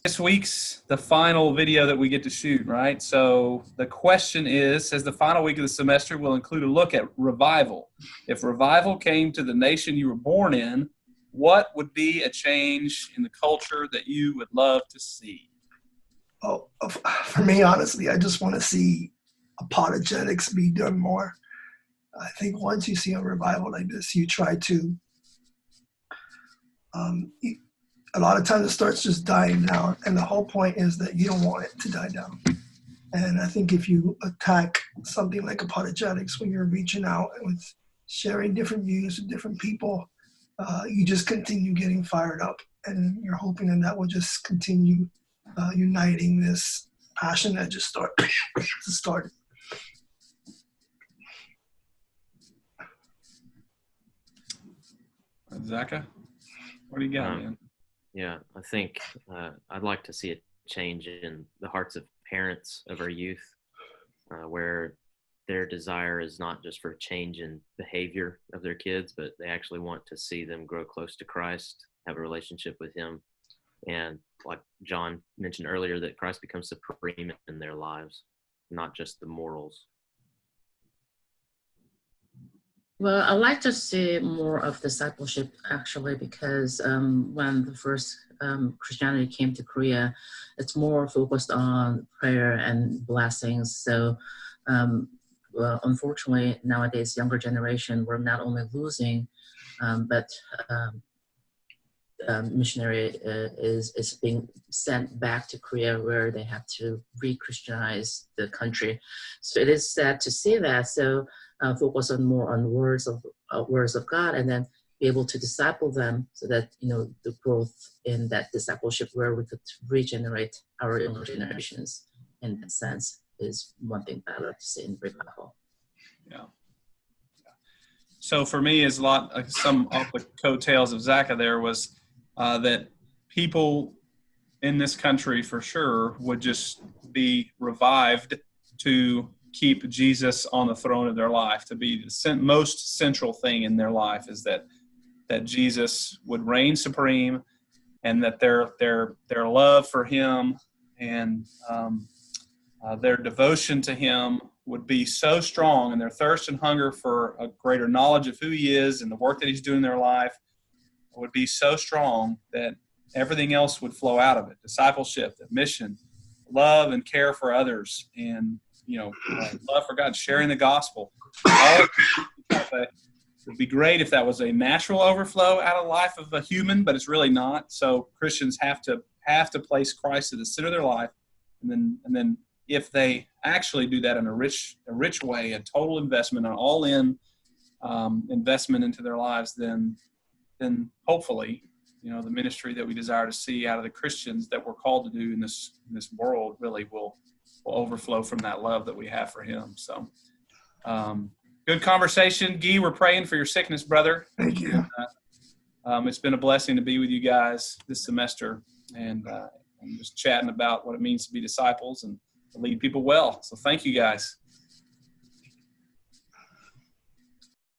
This week's the final video that we get to shoot, right? So the question is, says the final week of the semester will include a look at revival. If revival came to the nation you were born in, what would be a change in the culture that you would love to see? Oh, for me, honestly, I just want to see apologetics be done more. I think once you see a revival like this, you try to, a lot of times it starts just dying down. And the whole point is that you don't want it to die down. And I think if you attack something like apologetics when you're reaching out with sharing different views with different people, you just continue getting fired up. And you're hoping that will just continue uniting this passion that just started. Zaka, what do you got, man? Yeah, I think I'd like to see a change in the hearts of parents of our youth, where their desire is not just for a change in behavior of their kids, but they actually want to see them grow close to Christ, have a relationship with Him. And like John mentioned earlier, that Christ becomes supreme in their lives, not just the morals. Well, I like to see more of discipleship, actually, because when the first Christianity came to Korea, it's more focused on prayer and blessings. So, well, unfortunately, nowadays, younger generation, we're not only losing, but missionary is being sent back to Korea, where they have to re-Christianize the country. So it is sad to see that. So focus on more on words of God, and then be able to disciple them, so that the growth in that discipleship, where we could regenerate our younger generations. In that sense, is one thing that I like to see in revival. Yeah. So for me, is a lot some off the coattails of Zaka there was that people in this country for sure would just be revived to keep Jesus on the throne of their life, to be the most central thing in their life, is that Jesus would reign supreme, and that their love for Him and their devotion to Him would be so strong, and their thirst and hunger for a greater knowledge of who He is and the work that He's doing in their life would be so strong that everything else would flow out of it. Discipleship, the mission, love and care for others, and love for God, sharing the gospel. It would be great if that was a natural overflow out of the life of a human, but it's really not. So Christians have to place Christ at the center of their life, and then if they actually do that in a rich way, a total investment, an all-in investment into their lives, then hopefully, the ministry that we desire to see out of the Christians that we're called to do in this world really will overflow from that love that we have for Him. So, good conversation, Guy. We're praying for your sickness, brother. Thank you. And, it's been a blessing to be with you guys this semester, and just chatting about what it means to be disciples and to lead people well. So, thank you, guys.